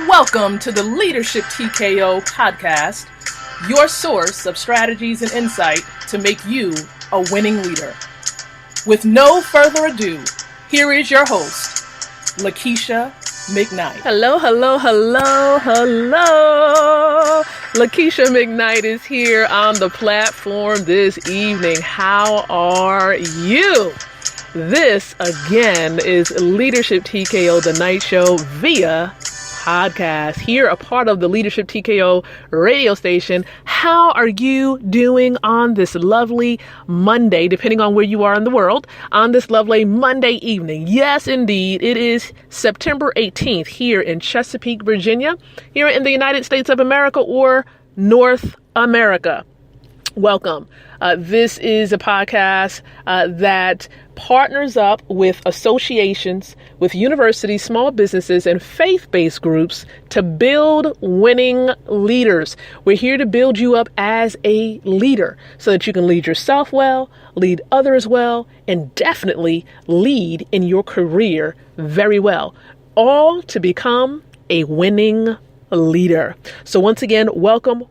Welcome to the Leadership TKO podcast, your source of strategies and insight to make you a winning leader. With no further ado, here is your host, Lakeisha McKnight. Hello. Lakeisha McKnight is here on the platform this evening. How are you? This, again, is Leadership TKO, the night show via podcast. Here, a part of the Leadership TKO radio station. How are you doing on this lovely Monday, depending on where you are in the world, on this lovely Monday evening? Yes, indeed. It is September 18th here in Chesapeake, Virginia, here in the United States of America or North America. Welcome. This is a podcast that partners up with associations, with universities, small businesses, and faith-based groups to build winning leaders. We're here to build you up as a leader so that you can lead yourself well, lead others well, and definitely lead in your career very well, all to become a winning leader. So once again, welcome.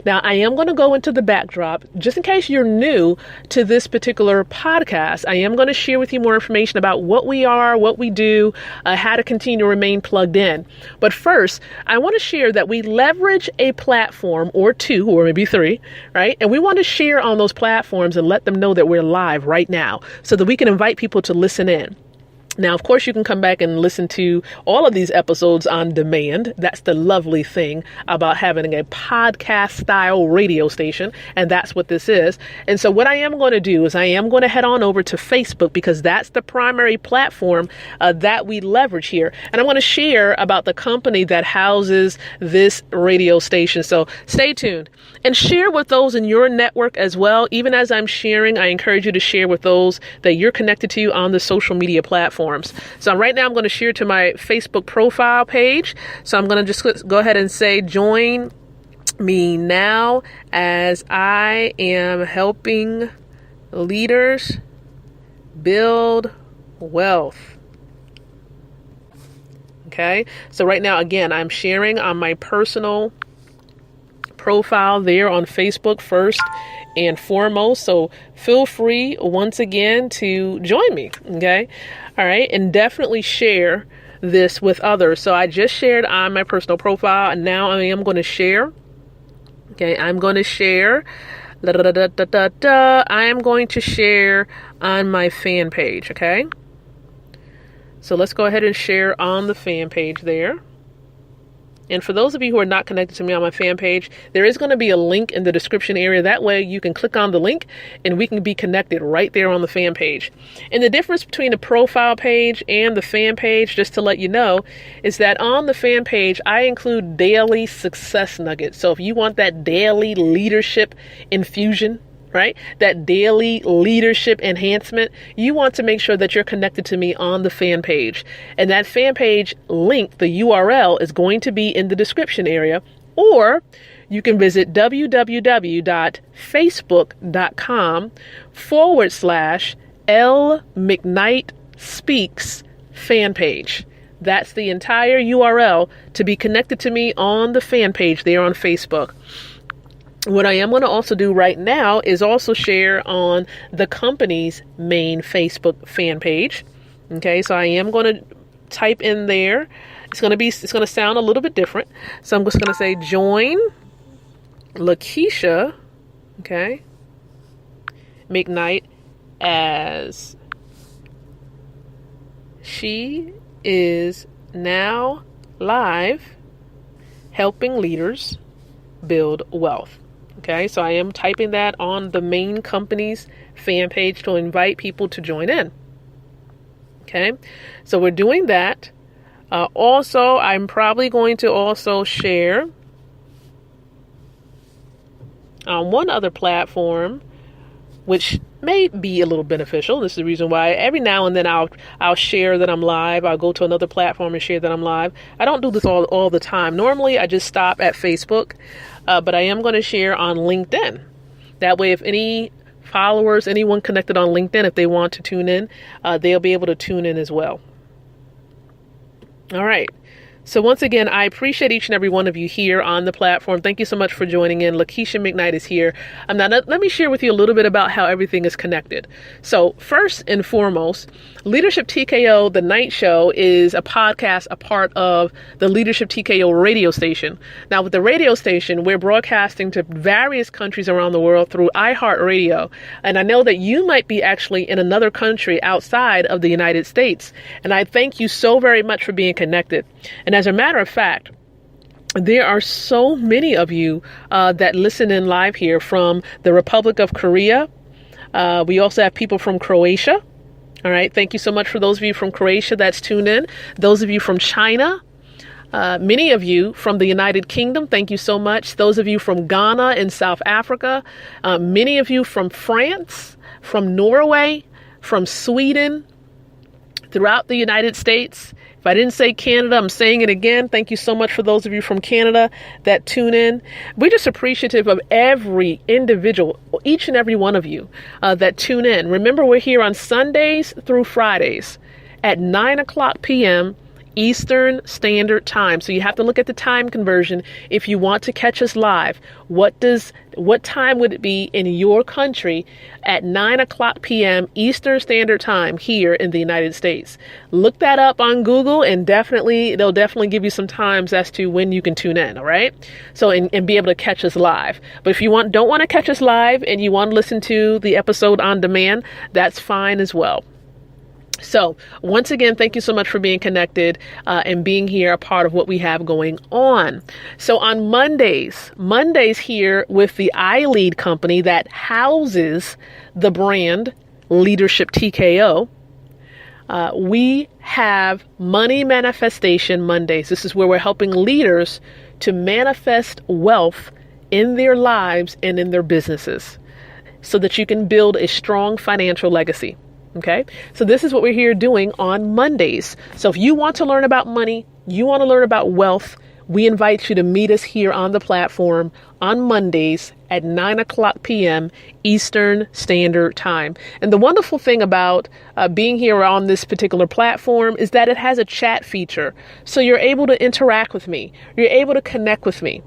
Now, I am going to go into the backdrop just in case you're new to this particular podcast. I am going to share with you more information about what we are, what we do, how to continue to remain plugged in. But first, I want to share that we leverage a platform or two, or maybe three, right? And we want to share on those platforms and let them know that we're live right now so that we can invite people to listen in. Now, of course, you can come back and listen to all of these episodes on demand. That's the lovely thing about having a podcast style radio station. And that's what this is. And so what I am going to do is I am going to head on over to Facebook because that's the primary platform that we leverage here. And I'm going to share about the company that houses this radio station. So stay tuned and share with those in your network as well. Even as I'm sharing, I encourage you to share with those that you're connected to on the social media platform. So right now I'm going to share to my Facebook profile page. So I'm going to just go ahead and say, join me now as I am helping leaders build wealth. Okay. So right now, again, I'm sharing on my personal profile there on Facebook first and foremost. So feel free once again to join me. Okay. All right. And definitely share this with others. So I just shared on my personal profile and now I am going to share. Okay. I'm going to share. I am going to share on my fan page. Okay. So let's go ahead and share on the fan page there. And for those of you who are not connected to me on my fan page, there is going to be a link in the description area. That way you can click on the link and we can be connected right there on the fan page. And the difference between the profile page and the fan page, just to let you know, is that on the fan page, I include daily success nuggets. So if you want that daily leadership infusion, right? That daily leadership enhancement, you want to make sure that you're connected to me on the fan page. And that fan page link, the URL, is going to be in the description area, or you can visit www.facebook.com/L McKnight Speaks fan page. That's the entire URL to be connected to me on the fan page there on Facebook. What I am going to also do right now is also share on the company's main Facebook fan page. Okay, so I am going to type in there. It's going to sound a little bit different. So I'm just going to say join Lakeisha, okay, McKnight as she is now live helping leaders build wealth. Okay, so I am typing that on the main company's fan page to invite people to join in. Okay, so we're doing that. Also, I'm probably going to also share on one other platform, which may be a little beneficial. This is the reason why every now and then I'll share that I'm live. I'll go to another platform and share that I'm live. I don't do this all the time. Normally, I just stop at Facebook, but I am going to share on LinkedIn. That way, if any followers, anyone connected on LinkedIn, if they want to tune in, they'll be able to tune in as well. All right. So once again, I appreciate each and every one of you here on the platform. Thank you so much for joining in. Lakeisha McKnight is here. Now, let me share with you a little bit about how everything is connected. So first and foremost, Leadership TKO, the night show, is a podcast, a part of the Leadership TKO radio station. Now, with the radio station, we're broadcasting to various countries around the world through iHeartRadio. And I know that you might be actually in another country outside of the United States. And I thank you so very much for being connected. And as a matter of fact, there are so many of you that listen in live here from the Republic of Korea. We also have people from Croatia. All right. Thank you so much for those of you from Croatia that's tuned in. Those of you from China. Many of you from the United Kingdom, thank you so much. Those of you from Ghana and South Africa. Many of you from France, from Norway, from Sweden, throughout the United States. If I didn't say Canada, I'm saying it again. Thank you so much for those of you from Canada that tune in. We're just appreciative of every individual, each and every one of you that tune in. Remember, we're here on Sundays through Fridays at 9 o'clock p.m. Eastern Standard Time. So you have to look at the time conversion if you want to catch us live. What time would it be in your country at 9 o'clock p.m. Eastern Standard Time here in the United States? Look that up on Google and they'll definitely give you some times as to when you can tune in. All right. So, and be able to catch us live. But if you don't want to catch us live and you want to listen to the episode on demand, that's fine as well. So once again, thank you so much for being connected and being here, a part of what we have going on. So on Mondays here with the iLead company that houses the brand Leadership TKO, we have Money Manifestation Mondays. This is where we're helping leaders to manifest wealth in their lives and in their businesses so that you can build a strong financial legacy. Okay, so this is what we're here doing on Mondays. So if you want to learn about money, you want to learn about wealth, we invite you to meet us here on the platform on Mondays at 9 o'clock p.m. Eastern Standard Time. And the wonderful thing about being here on this particular platform is that it has a chat feature. So you're able to interact with me. You're able to connect with me.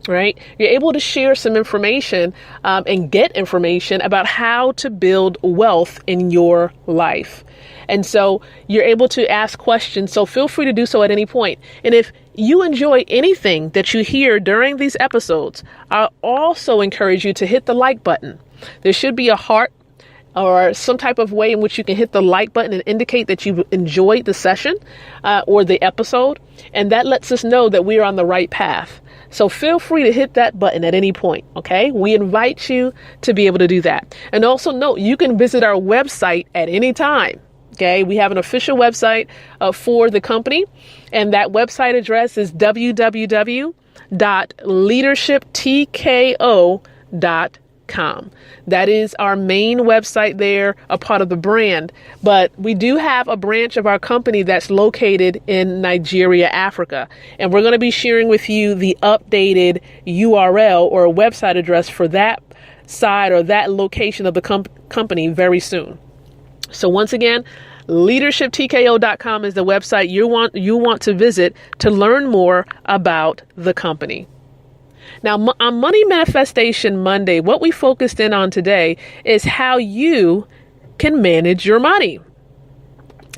Right? You're able to share some information and get information about how to build wealth in your life. And so you're able to ask questions. So feel free to do so at any point. And if you enjoy anything that you hear during these episodes, I also encourage you to hit the like button. There should be a heart or some type of way in which you can hit the like button and indicate that you've enjoyed the session or the episode. And that lets us know that we are on the right path. So feel free to hit that button at any point. Okay. We invite you to be able to do that. And also note, you can visit our website at any time. Okay. We have an official website for the company, and that website address is www.leadershiptko.com. That is our main website there, a part of the brand. But we do have a branch of our company that's located in Nigeria, Africa. And we're going to be sharing with you the updated URL or website address for that side or that location of the company very soon. So once again, leadershiptko.com is the website you want to visit to learn more about the company. Now, on Money Manifestation Monday, what we focused in on today is how you can manage your money.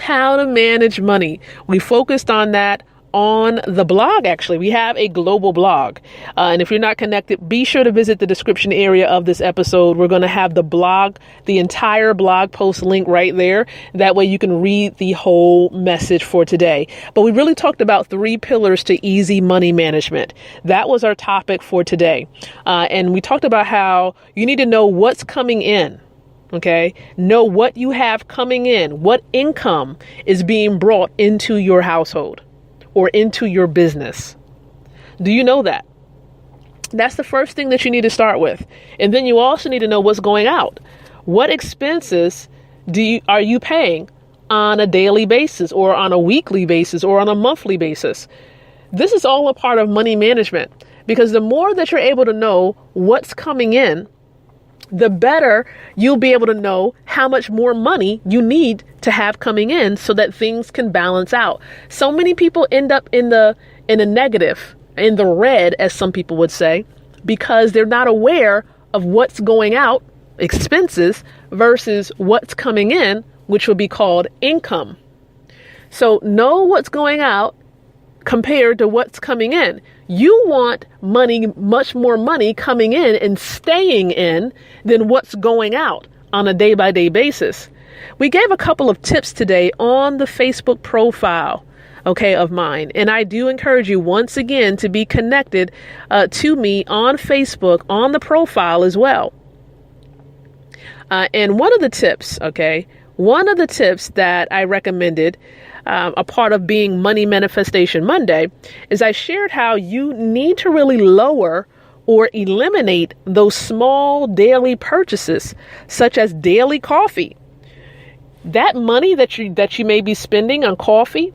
How to manage money. We focused on that on the blog, actually. We have a global blog. And if you're not connected, be sure to visit the description area of this episode. We're going to have the blog, the entire blog post link right there. That way you can read the whole message for today. But we really talked about 3 pillars to easy money management. That was our topic for today. And we talked about how you need to know what's coming in. Okay. Know what you have coming in, what income is being brought into your household or into your business. Do you know that? That's the first thing that you need to start with. And then you also need to know what's going out. What expenses are you paying on a daily basis or on a weekly basis or on a monthly basis? This is all a part of money management, because the more that you're able to know what's coming in, the better you'll be able to know how much more money you need to have coming in so that things can balance out. So many people end up in a negative, in the red, as some people would say, because they're not aware of what's going out, expenses, versus what's coming in, which would be called income. So know what's going out compared to what's coming in. You want money, much more money coming in and staying in than what's going out on a day-by-day basis. We gave a couple of tips today on the Facebook profile, of mine. And I do encourage you once again to be connected to me on Facebook, on the profile as well. And one of the tips that I recommended, a part of being Money Manifestation Monday, is I shared how you need to really lower or eliminate those small daily purchases, such as daily coffee. That money that you may be spending on coffee,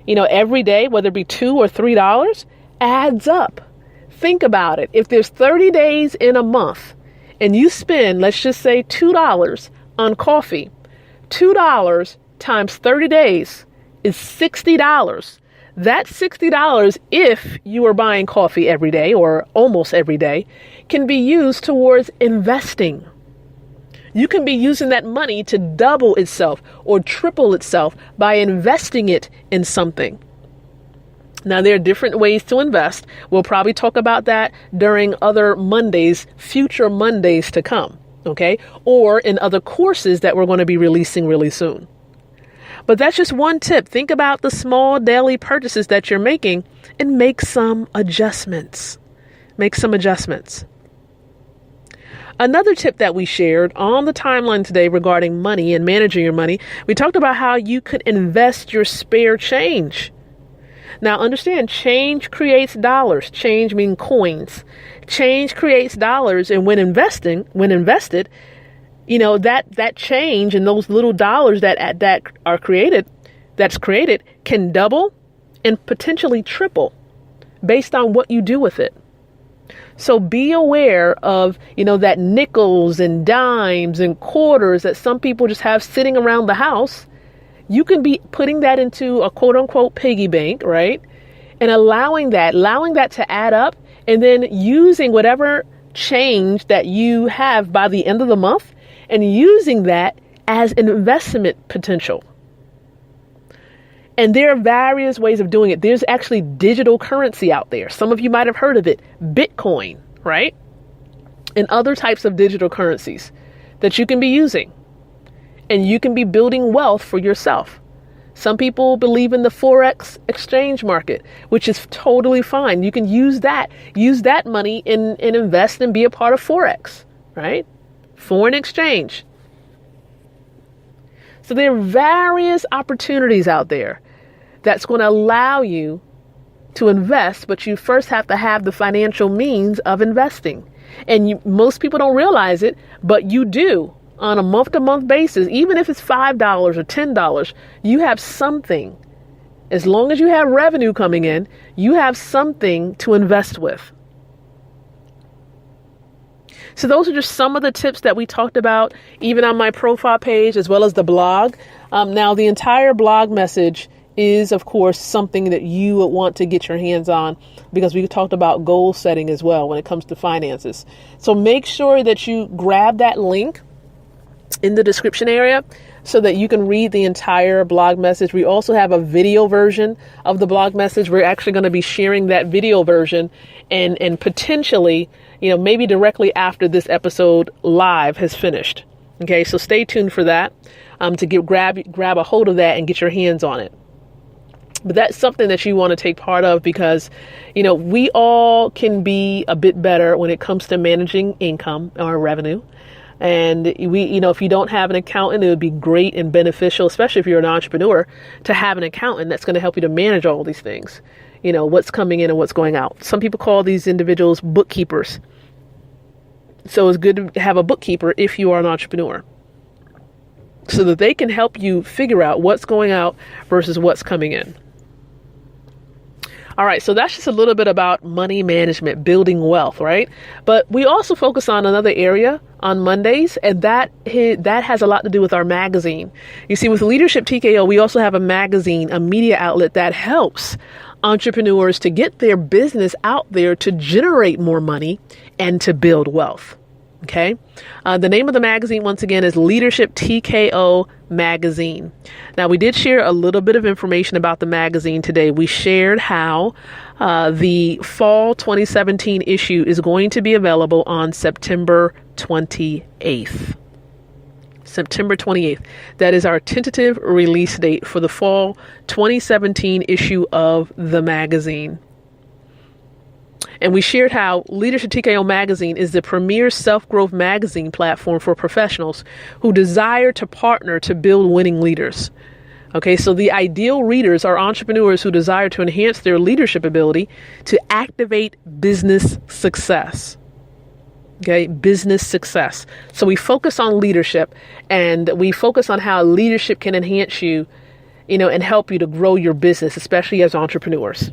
every day, whether it be $2 or $3, adds up. Think about it. If there's 30 days in a month and you spend, let's just say $2 on coffee, $2 times 30 days is $60. That $60, if you are buying coffee every day or almost every day, can be used towards investing. You can be using that money to double itself or triple itself by investing it in something. Now, there are different ways to invest. We'll probably talk about that during other Mondays, future Mondays to come, or in other courses that we're going to be releasing really soon. But that's just one tip. Think about the small daily purchases that you're making and make some adjustments. Another tip that we shared on the timeline today regarding money and managing your money, we talked about how you could invest your spare change. Now, understand, change creates dollars. Change means coins. Change creates dollars, and when invested, that change and those little dollars that's created can double and potentially triple based on what you do with it. So be aware of, that nickels and dimes and quarters that some people just have sitting around the house. You can be putting that into a quote unquote piggy bank, right? And allowing that to add up, and then using whatever change that you have by the end of the month and using that as an investment potential. And there are various ways of doing it. There's actually digital currency out there. Some of you might have heard of it, Bitcoin, right? And other types of digital currencies that you can be using. And you can be building wealth for yourself. Some people believe in the Forex exchange market, which is totally fine. You can use that money and invest and be a part of Forex, right? Foreign exchange. So there are various opportunities out there that's going to allow you to invest, but you first have to have the financial means of investing. And most people don't realize it, but you do on a month-to-month basis. Even if it's $5 or $10, you have something. As long as you have revenue coming in, you have something to invest with. So those are just some of the tips that we talked about, even on my profile page, as well as the blog. Now, the entire blog message is, of course, something that you would want to get your hands on, because we talked about goal setting as well when it comes to finances. So make sure that you grab that link in the description area so that you can read the entire blog message. We also have a video version of the blog message. We're actually going to be sharing that video version and potentially, maybe directly after this episode live has finished. Okay, so stay tuned for that, to grab a hold of that and get your hands on it. But that's something that you want to take part of, because, we all can be a bit better when it comes to managing income or revenue. And if you don't have an accountant, it would be great and beneficial, especially if you're an entrepreneur, to have an accountant that's going to help you to manage all these things. What's coming in and what's going out. Some people call these individuals bookkeepers. So it's good to have a bookkeeper if you are an entrepreneur, so that they can help you figure out what's going out versus what's coming in. All right, so that's just a little bit about money management, building wealth, right? But we also focus on another area on Mondays, and that has a lot to do with our magazine. You see, with Leadership TKO, we also have a magazine, a media outlet that helps entrepreneurs to get their business out there to generate more money and to build wealth. Okay. The name of the magazine, once again, is Leadership TKO Magazine. Now, we did share a little bit of information about the magazine today. We shared how the fall 2017 issue is going to be available on September 28th. September 28th. That is our tentative release date for the fall 2017 issue of the magazine. And we shared how Leadership TKO Magazine is the premier self-growth magazine platform for professionals who desire to partner to build winning leaders. Okay, so the ideal readers are entrepreneurs who desire to enhance their leadership ability to activate business success. Okay, business success. So we focus on leadership, and we focus on how leadership can enhance you, and help you to grow your business, especially as entrepreneurs.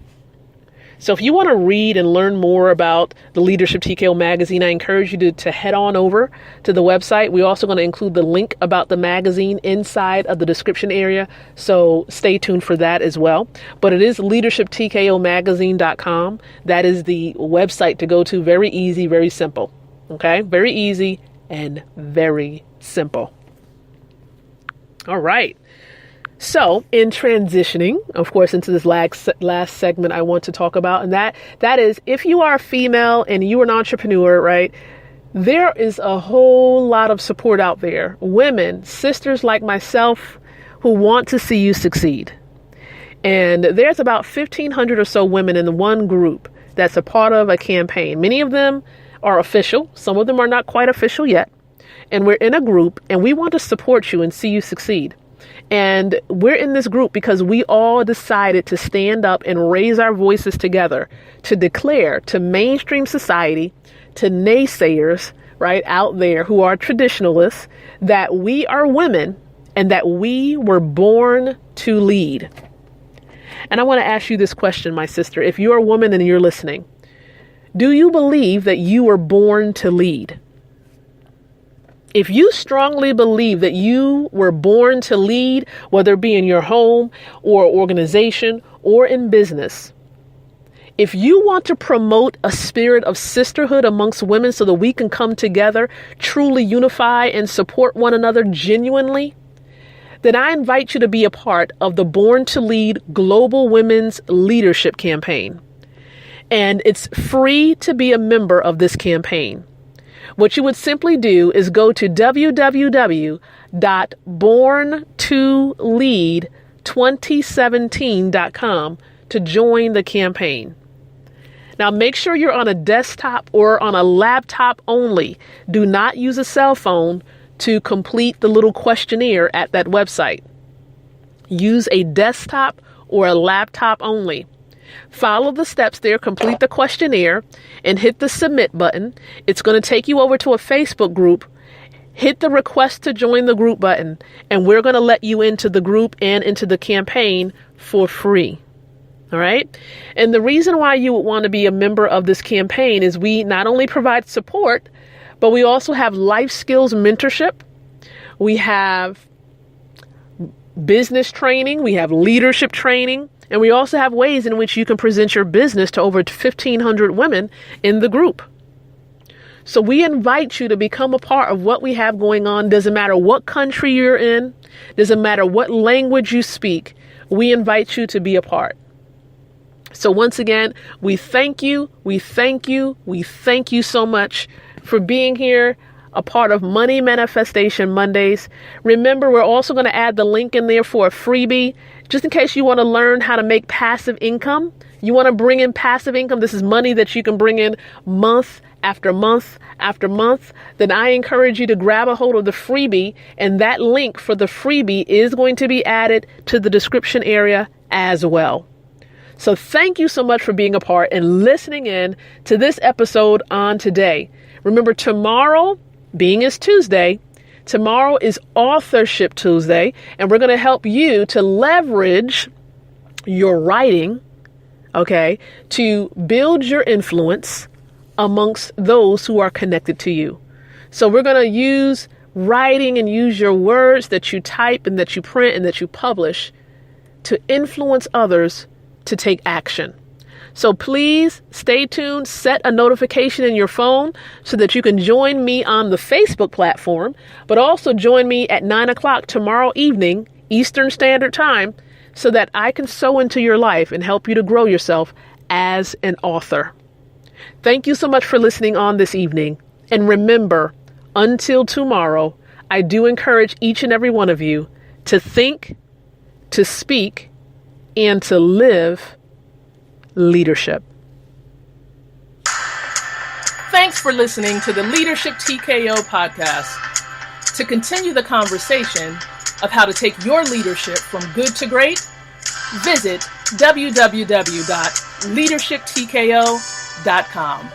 So if you want to read and learn more about the Leadership TKO magazine, I encourage you to head on over to the website. We're also going to include the link about the magazine inside of the description area. So stay tuned for that as well. But it is leadershiptkomagazine.com. That is the website to go to. Very easy, very simple. Okay, very easy and very simple. All right. So in transitioning, of course, into this last segment I want to talk about, and that is, if you are a female and you are an entrepreneur, right, there is a whole lot of support out there. Women, sisters like myself, who want to see you succeed. And there's about 1,500 or so women in one group that's a part of a campaign. Many of them are official. Some of them are not quite official yet. And we're in a group, and we want to support you and see you succeed. And we're in this group because we all decided to stand up and raise our voices together to declare to mainstream society, to naysayers, right, out there who are traditionalists, that we are women and that we were born to lead. And I want to ask you this question, my sister. If you're a woman and you're listening, do you believe that you were born to lead? If you strongly believe that you were born to lead, whether it be in your home or organization or in business, if you want to promote a spirit of sisterhood amongst women so that we can come together, truly unify and support one another genuinely, then I invite you to be a part of the Born to Lead Global Women's Leadership Campaign. And it's free to be a member of this campaign. What you would simply do is go to www.borntolead2017.com to join the campaign. Now, make sure you're on a desktop or on a laptop only. Do not use a cell phone to complete the little questionnaire at that website. Use a desktop or a laptop only. Follow the steps there, complete the questionnaire, and hit the submit button. It's going to take you over to a Facebook group. Hit the request to join the group button, and we're going to let you into the group and into the campaign for free. All right. And the reason why you would want to be a member of this campaign is we not only provide support, but we also have life skills mentorship. We have business training. We have leadership training. And we also have ways in which you can present your business to over 1,500 women in the group. So we invite you to become a part of what we have going on. Doesn't matter what country you're in. Doesn't matter what language you speak. We invite you to be a part. So once again, we thank you. We thank you. We thank you so much for being here, a part of Money Manifestation Mondays. Remember, we're also going to add the link in there for a freebie, just in case you want to learn how to make passive income. You want to bring in passive income. This is money that you can bring in month after month after month. Then I encourage you to grab a hold of the freebie, and that link for the freebie is going to be added to the description area as well. So thank you so much for being a part and listening in to this episode on today. Remember, tomorrow, being is Tuesday, tomorrow is Authorship Tuesday, and we're going to help you to leverage your writing, okay, to build your influence amongst those who are connected to you. So we're going to use writing and use your words that you type and that you print and that you publish to influence others to take action. So please stay tuned, set a notification in your phone so that you can join me on the Facebook platform, but also join me at 9 o'clock tomorrow evening, Eastern Standard Time, so that I can sow into your life and help you to grow yourself as an author. Thank you so much for listening on this evening. And remember, until tomorrow, I do encourage each and every one of you to think, to speak, and to live leadership. Thanks for listening to the Leadership TKO podcast. To continue the conversation of how to take your leadership from good to great, visit www.leadershiptko.com.